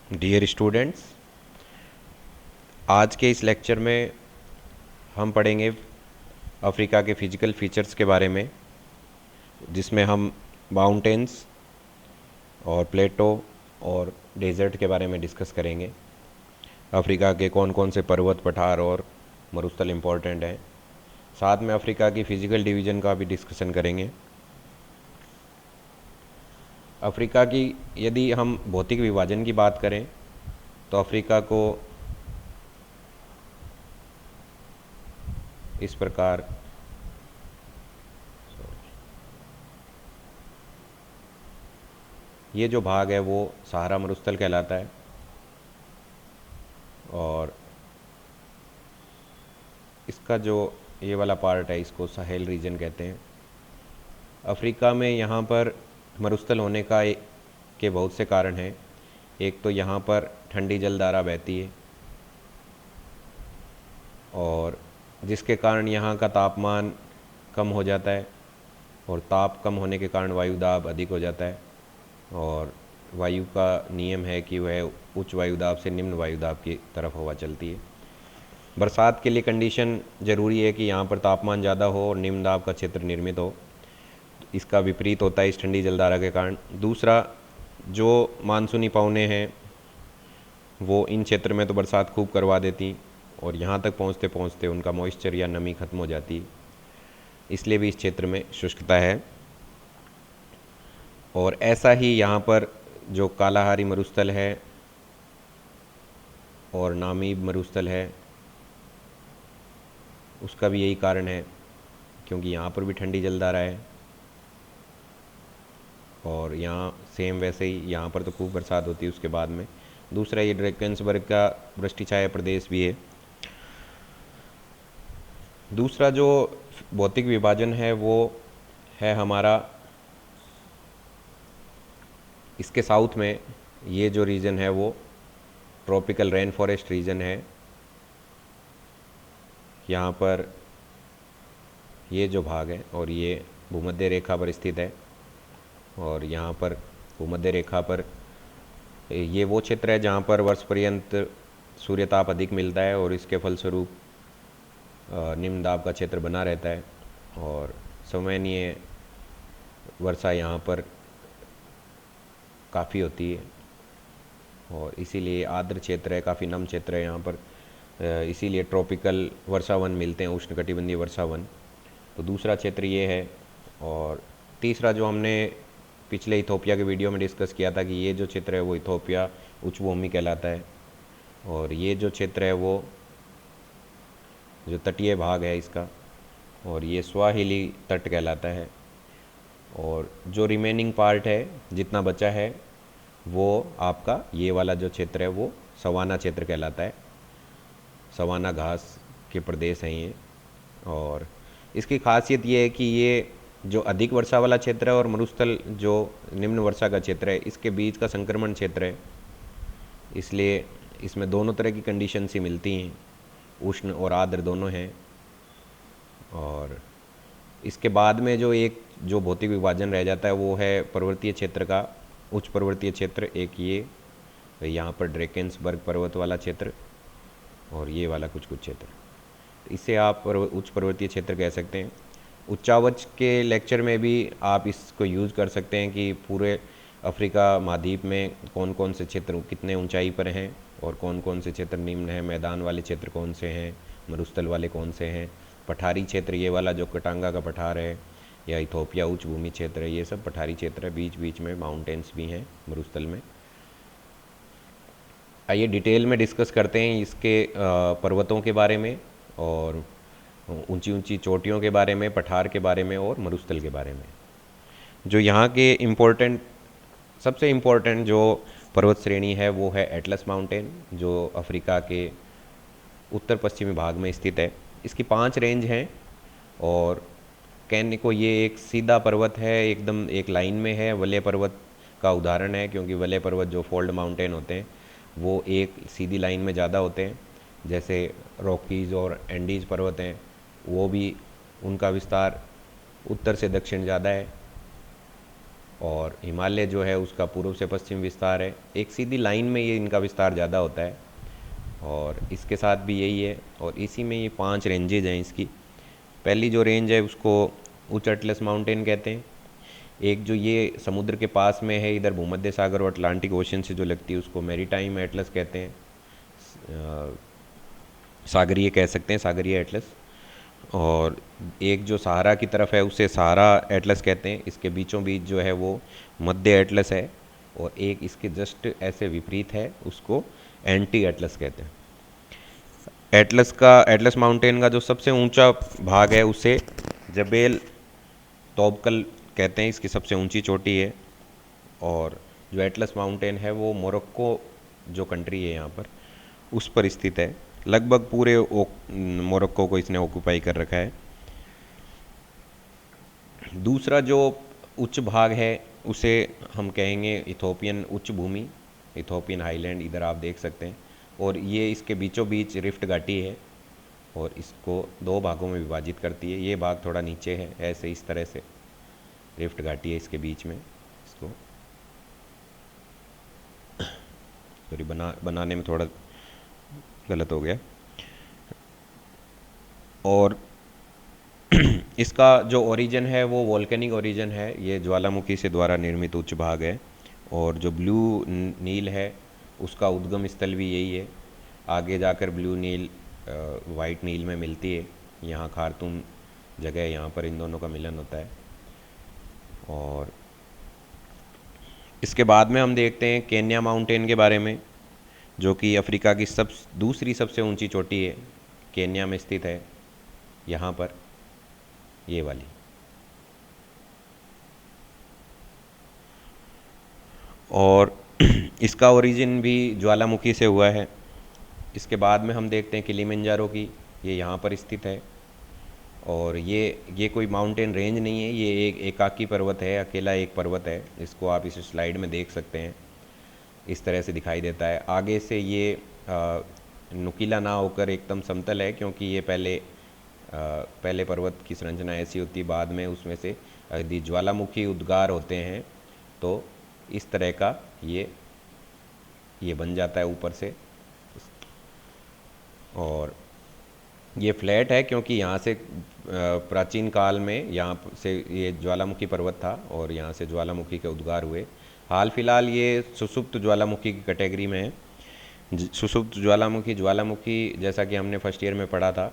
Dear students, आज के इस लेक्चर में हम पढ़ेंगे अफ्रीका के फिजिकल फीचर्स के बारे में, जिसमें हम माउंटेन्स और प्लेटो और डेजर्ट के बारे में डिस्कस करेंगे। अफ्रीका के कौन कौन से पर्वत, पठार और मरुस्थल इम्पोर्टेंट हैं। साथ में अफ्रीका की फ़िज़िकल डिवीज़न का भी डिस्कशन करेंगे। अफ्रीका की यदि हम भौतिक विभाजन की बात करें तो अफ्रीका को इस प्रकार ये जो भाग है वो सहारा मरुस्थल कहलाता है और इसका जो ये वाला पार्ट है इसको साहेल रीजन कहते हैं। अफ्रीका में यहाँ पर मरुस्थल होने के बहुत से कारण हैं। एक तो यहाँ पर ठंडी जलधारा बहती है और जिसके कारण यहाँ का तापमान कम हो जाता है और ताप कम होने के कारण वायु दाब अधिक हो जाता है और वायु का नियम है कि वह उच्च वायु दाब से निम्न वायु दाब की तरफ हवा चलती है। बरसात के लिए कंडीशन ज़रूरी है कि यहाँ पर तापमान ज़्यादा हो और निम्न दाब का क्षेत्र निर्मित हो। इसका विपरीत होता है इस ठंडी जलधारा के कारण। दूसरा, जो मानसूनी पवनें हैं वो इन क्षेत्र में तो बरसात खूब करवा देती और यहाँ तक पहुँचते पहुँचते उनका मॉइस्चर या नमी खत्म हो जाती, इसलिए भी इस क्षेत्र में शुष्कता है। और ऐसा ही यहाँ पर जो कालाहारी मरुस्थल है और नामीब मरुस्थल है उसका भी यही कारण है, क्योंकि यहाँ पर भी ठंडी जलधारा है और यहाँ सेम वैसे ही यहाँ पर तो खूब बरसात होती है उसके बाद में। दूसरा, ये ड्रैकेंसबर्ग का वृष्टि छाया प्रदेश भी है। दूसरा जो भौतिक विभाजन है वो है हमारा इसके साउथ में, ये जो रीजन है वो ट्रॉपिकल रेन फॉरेस्ट रीजन है। यहाँ पर ये जो भाग है और ये भूमध्य रेखा पर स्थित है और यहाँ पर भूमध्य रेखा पर ये वो क्षेत्र है जहाँ पर वर्ष पर्यंत सूर्यताप अधिक मिलता है और इसके फलस्वरूप निम्न दाब का क्षेत्र बना रहता है और समयनीय वर्षा यहाँ पर काफ़ी होती है और इसीलिए आर्द्र क्षेत्र है, काफ़ी नम क्षेत्र है यहाँ पर, इसीलिए ट्रॉपिकल वर्षावन मिलते हैं, उष्णकटिबंधीय वर्षावन। तो दूसरा क्षेत्र ये है। और तीसरा जो हमने पिछले इथोपिया के वीडियो में डिस्कस किया था कि ये जो क्षेत्र है वो इथोपिया उच्चभूमि कहलाता है और ये जो क्षेत्र है वो जो तटीय भाग है इसका, और ये स्वाहिली तट कहलाता है। और जो रिमेनिंग पार्ट है, जितना बचा है, वो आपका ये वाला जो क्षेत्र है वो सवाना क्षेत्र कहलाता है। सवाना घास के प्रदेश हैं ये। और इसकी खासियत ये है कि ये जो अधिक वर्षा वाला क्षेत्र है और मरुस्थल जो निम्न वर्षा का क्षेत्र है, इसके बीच का संक्रमण क्षेत्र है, इसलिए इसमें दोनों तरह की कंडीशन ही मिलती हैं, उष्ण और आर्द्र दोनों हैं। और इसके बाद में जो भौतिक विभाजन रह जाता है वो है पर्वतीय क्षेत्र का, उच्च पर्वतीय क्षेत्र। एक ये यहाँ पर ड्रैकेंसबर्ग पर्वत वाला क्षेत्र और ये वाला कुछ क्षेत्र, इसे आप उच्च पर्वतीय क्षेत्र कह सकते हैं। उच्चावच के लेक्चर में भी आप इसको यूज़ कर सकते हैं कि पूरे अफ्रीका महाद्वीप में कौन कौन से क्षेत्र कितने ऊंचाई पर हैं और कौन कौन से क्षेत्र निम्न हैं, मैदान वाले क्षेत्र कौन से हैं, मरुस्थल वाले कौन से हैं, पठारी क्षेत्र ये वाला जो कटांगा का पठार है या इथोपिया उच्च भूमि क्षेत्र है, ये सब पठारी क्षेत्र है। बीच बीच में माउंटेन्स भी हैं मरुस्थल में। आइए डिटेल में डिस्कस करते हैं इसके पर्वतों के बारे में और ऊंची ऊंची चोटियों के बारे में, पठार के बारे में और मरुस्थल के बारे में। जो यहाँ के सबसे इम्पोर्टेंट जो पर्वत श्रेणी है वो है एटलस माउंटेन, जो अफ्रीका के उत्तर पश्चिमी भाग में स्थित है। इसकी 5 रेंज हैं और कहने को ये एक सीधा पर्वत है, एकदम एक लाइन में है। वलय पर्वत का उदाहरण है, क्योंकि वलय पर्वत जो फोल्ड माउंटेन होते हैं वो एक सीधी लाइन में ज़्यादा होते हैं, जैसे रॉकीज़ और एंडीज़ पर्वत हैं, वो भी उनका विस्तार उत्तर से दक्षिण ज़्यादा है। और हिमालय जो है उसका पूर्व से पश्चिम विस्तार है। एक सीधी लाइन में ये इनका विस्तार ज़्यादा होता है, और इसके साथ भी यही है। और इसी में ये 5 रेंजेज हैं इसकी। पहली जो रेंज है उसको उच्च अटलस माउंटेन कहते हैं। एक जो ये समुद्र के पास में है, इधर भूमध्य सागर और अटलांटिक ओशन से जो लगती है, उसको मैरीटाइम एटलस कहते हैं। सागरीय कह सकते हैं, सागरीय एटलस। और एक जो सहारा की तरफ है उसे सहारा एटलस कहते हैं। इसके बीचों बीच जो है वो मध्य एटलस है। और एक इसके जस्ट ऐसे विपरीत है, उसको एंटी एटलस कहते हैं। एटलस माउंटेन का जो सबसे ऊंचा भाग है उसे जबेल तोबकल कहते हैं, इसकी सबसे ऊंची चोटी है। और जो एटलस माउंटेन है वो मोरक्को जो कंट्री है यहाँ पर, उस पर स्थित है। लगभग पूरे मोरक्को को इसने ऑक्यूपाई कर रखा है। दूसरा जो उच्च भाग है उसे हम कहेंगे इथोपियन उच्च भूमि, इथोपियन हाईलैंड, इधर आप देख सकते हैं। और ये इसके बीचों बीच रिफ्ट घाटी है और इसको 2 भागों में विभाजित करती है। ये भाग थोड़ा नीचे है, ऐसे इस तरह से रिफ्ट घाटी है इसके बीच में। इसको सॉरी बनाने में थोड़ा गलत हो गया। और इसका जो ओरिजिन है वो वोल्केनिक ओरिजिन है, ये ज्वालामुखी से द्वारा निर्मित उच्च भाग है। और जो ब्लू नील है उसका उद्गम स्थल भी यही है। आगे जाकर ब्लू नील वाइट नील में मिलती है। यहाँ खारतूम जगह है, यहाँ पर इन दोनों का मिलन होता है। और इसके बाद में हम देखते हैं केन्या माउंटेन के बारे में, जो कि अफ्रीका की दूसरी सबसे ऊंची चोटी है, केन्या में स्थित है, यहाँ पर ये वाली। और इसका ओरिजिन भी ज्वालामुखी से हुआ है। इसके बाद में हम देखते हैं किलिमंजारो की, ये यहाँ पर स्थित है। और ये कोई माउंटेन रेंज नहीं है, ये एक एकाकी पर्वत है, अकेला एक पर्वत है। इसको आप इस स्लाइड में देख सकते हैं, इस तरह से दिखाई देता है। आगे से ये नुकीला ना होकर एकदम समतल है, क्योंकि ये पहले पर्वत की संरचना ऐसी होती है, बाद में उसमें से यदि ज्वालामुखी उद्गार होते हैं तो इस तरह का ये बन जाता है ऊपर से। और ये फ्लैट है क्योंकि यहाँ से प्राचीन काल में यहाँ से ये ज्वालामुखी पर्वत था और यहाँ से ज्वालामुखी के उद्गार हुए। हाल फिलहाल ये सुषुप्त ज्वालामुखी की कैटेगरी में है। सुषुप्त ज्वालामुखी जैसा कि हमने फर्स्ट ईयर में पढ़ा था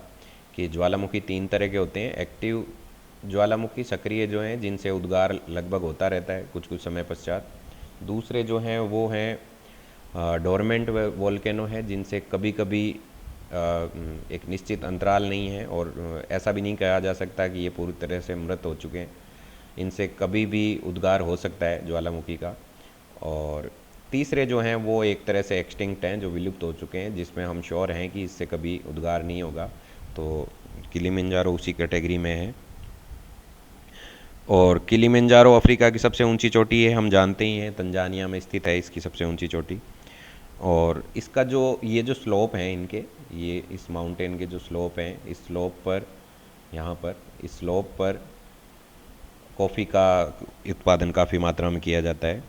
कि ज्वालामुखी 3 तरह के होते हैं। एक्टिव ज्वालामुखी, सक्रिय जो हैं, जिनसे उद्गार लगभग होता रहता है कुछ कुछ समय पश्चात। दूसरे जो हैं वो हैं डोरमेंट वोल्केनो है, जिनसे कभी कभी एक निश्चित अंतराल नहीं है, और ऐसा भी नहीं कहा जा सकता कि ये पूरी तरह से मृत हो चुके हैं। इनसे कभी भी उद्गार हो सकता है ज्वालामुखी का। और तीसरे जो हैं वो एक तरह से एक्सटिंक्ट हैं, जो विलुप्त हो चुके हैं, जिसमें हम श्योर हैं कि इससे कभी उद्गार नहीं होगा। तो किलिमंजारो उसी कैटेगरी में है। और किलिमंजारो अफ्रीका की सबसे ऊंची चोटी है, हम जानते ही हैं, तंजानिया में स्थित है इसकी सबसे ऊंची चोटी। और इसका ये जो स्लोप हैं इनके, ये इस माउंटेन के जो स्लोप हैं, इस स्लोप पर, यहाँ पर इस स्लोप पर कॉफ़ी का उत्पादन काफ़ी मात्रा में किया जाता है।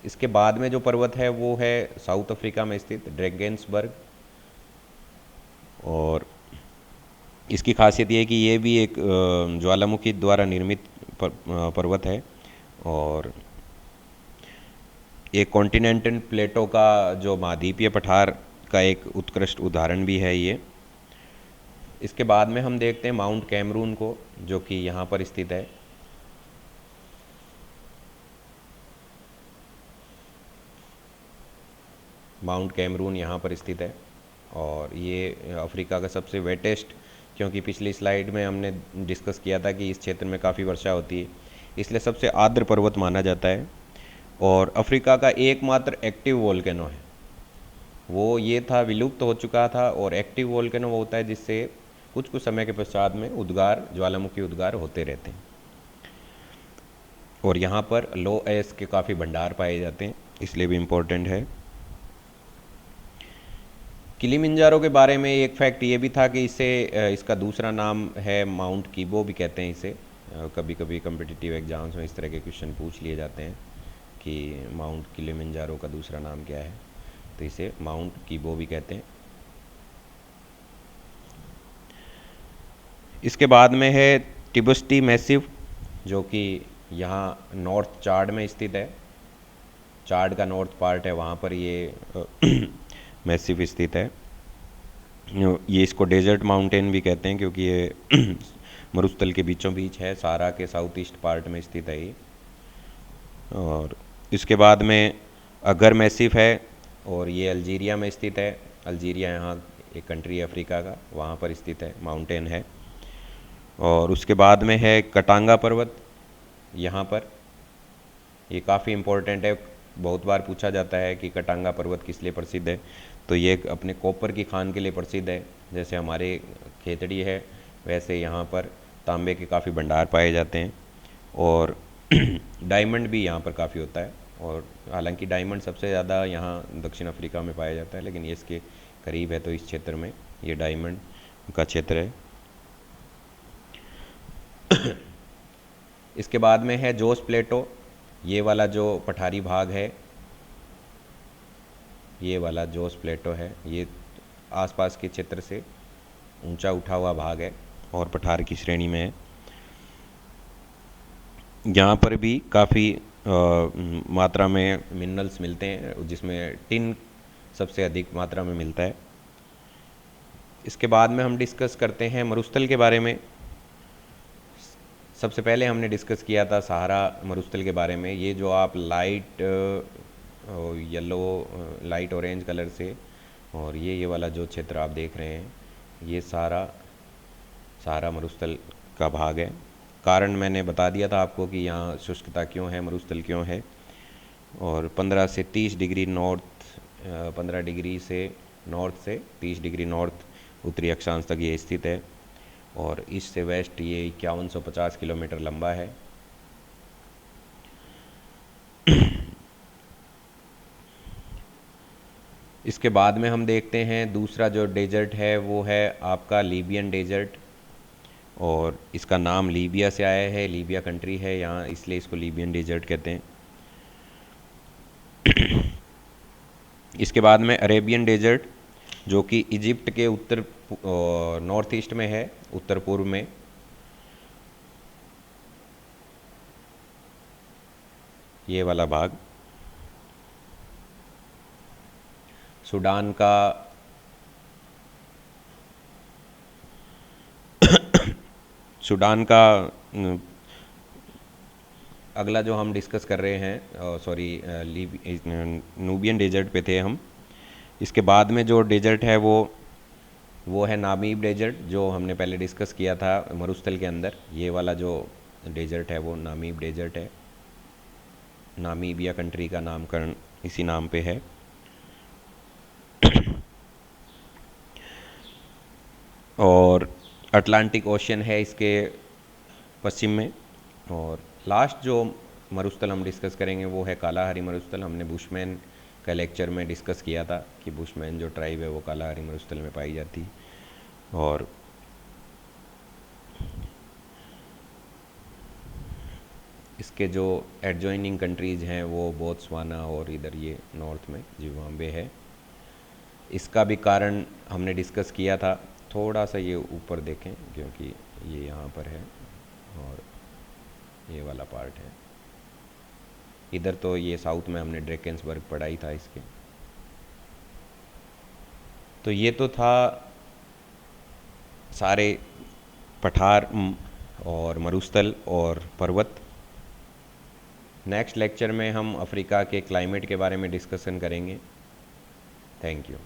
इसके बाद में जो पर्वत है वो है साउथ अफ्रीका में स्थित ड्रैगेंसबर्ग। और इसकी खासियत ये है कि ये भी एक ज्वालामुखी द्वारा निर्मित पर्वत है। और एक कॉन्टिनेंटल प्लेटो का जो महाद्वीपीय पठार का एक उत्कृष्ट उदाहरण भी है ये। इसके बाद में हम देखते हैं माउंट कैमरून को, जो कि यहाँ पर स्थित है। माउंट कैमरून यहाँ पर स्थित है और ये अफ्रीका का सबसे वेटेस्ट, क्योंकि पिछली स्लाइड में हमने डिस्कस किया था कि इस क्षेत्र में काफ़ी वर्षा होती है, इसलिए सबसे आर्द्र पर्वत माना जाता है। और अफ्रीका का एकमात्र एक्टिव वोल्केनो है, वो ये था, विलुप्त हो चुका था। और एक्टिव वोल्केनो वो होता है जिससे कुछ कुछ समय के पश्चात में उद्गार, ज्वालामुखी उद्गार होते रहते हैं। और यहाँ पर लो एस के काफ़ी भंडार पाए जाते हैं, इसलिए भी इम्पोर्टेंट है। किलिमंजारो के बारे में एक फैक्ट ये भी था कि इसका दूसरा नाम है माउंट कीबो भी कहते हैं इसे, कभी कभी कम्पिटिटिव एग्ज़ाम्स में इस तरह के क्वेश्चन पूछ लिए जाते हैं कि माउंट किलिमंजारो का दूसरा नाम क्या है, तो इसे माउंट कीबो भी कहते हैं। इसके बाद में है टिबस्टी मैसिव, जो कि यहाँ नॉर्थ चाड में स्थित है। चाड का नॉर्थ पार्ट है, वहाँ पर ये मैसिव स्थित है। ये इसको डेजर्ट माउंटेन भी कहते हैं क्योंकि ये मरुस्थल के बीचों बीच है, सहारा के साउथ ईस्ट पार्ट में स्थित है ये। और इसके बाद में अगर मैसिव है, और ये अल्जीरिया में स्थित है। अल्जीरिया यहाँ एक कंट्री है अफ्रीका का, वहाँ पर स्थित है, माउंटेन है। और उसके बाद में है कटांगा पर्वत, यहाँ पर ये काफ़ी इम्पोर्टेंट है, बहुत बार पूछा जाता है कि कटांगा पर्वत किस लिए प्रसिद्ध है। तो ये अपने कॉपर की खान के लिए प्रसिद्ध है। जैसे हमारे खेतड़ी है, वैसे यहाँ पर तांबे के काफ़ी भंडार पाए जाते हैं, और डायमंड भी यहाँ पर काफ़ी होता है। और हालांकि डायमंड सबसे ज़्यादा यहाँ दक्षिण अफ्रीका में पाया जाता है, लेकिन ये इसके करीब है, तो इस क्षेत्र में ये डायमंड का क्षेत्र है। इसके बाद में है जोस प्लेटो, ये वाला जो पठारी भाग है, ये वाला जोस प्लेटो है, ये आसपास के क्षेत्र से ऊंचा उठा हुआ भाग है और पठार की श्रेणी में है। यहाँ पर भी काफ़ी मात्रा में मिनरल्स मिलते हैं, जिसमें टिन सबसे अधिक मात्रा में मिलता है। इसके बाद में हम डिस्कस करते हैं मरुस्थल के बारे में। सबसे पहले हमने डिस्कस किया था सहारा मरुस्थल के बारे में। ये जो आप light yellow, light orange colour से, और ये वाला जो क्षेत्र आप देख रहे हैं, ये सहारा मरुस्थल का भाग है। कारण मैंने बता दिया था आपको कि यहाँ शुष्कता क्यों है, मरुस्थल क्यों है। और 15 से 30 डिग्री नॉर्थ, 15 डिग्री से नॉर्थ से 30 डिग्री नॉर्थ उत्तरी अक्षांश तक ये स्थित है, और ईस्ट से वेस्ट ये 5150 किलोमीटर लंबा है। इसके बाद में हम देखते हैं दूसरा जो डेजर्ट है वो है आपका लीबियन डेजर्ट, और इसका नाम लीबिया से आया है, लीबिया कंट्री है यहाँ, इसलिए इसको लीबियन डेजर्ट कहते हैं। इसके बाद में अरेबियन डेजर्ट, जो कि इजिप्ट के उत्तर नॉर्थ ईस्ट में है, उत्तर पूर्व में। ये वाला भाग सूडान का सूडान का अगला जो हम डिस्कस कर रहे हैं, सॉरी नूबियन डेजर्ट पे थे हम। इसके बाद में जो डेजर्ट है वो है नामीब डेजर्ट, जो हमने पहले डिस्कस किया था मरुस्थल के अंदर। ये वाला जो डेजर्ट है वो नामीब डेजर्ट है। नामीबिया कंट्री का नामकरण इसी नाम पे है। और अटलांटिक ओशन है इसके पश्चिम में। और लास्ट जो मरुस्थल हम डिस्कस करेंगे वो है कालाहारी मरुस्थल। हमने बुशमैन का लेक्चर में डिस्कस किया था कि बुशमैन जो ट्राइब है वो कालाहारी मरुस्थल में पाई जाती। और इसके जो एडजॉइनिंग कंट्रीज़ हैं वो बोत्सवाना और इधर ये नॉर्थ में जिम्बाब्वे है। इसका भी कारण हमने डिस्कस किया था। थोड़ा सा ये ऊपर देखें क्योंकि ये यहाँ पर है और ये वाला पार्ट है इधर। तो ये साउथ में हमने ड्रेकेंसबर्ग पढ़ाई था इसके। तो ये तो था सारे पठार और मरुस्थल और पर्वत। नेक्स्ट लेक्चर में हम अफ्रीका के क्लाइमेट के बारे में डिस्कशन करेंगे। Thank you.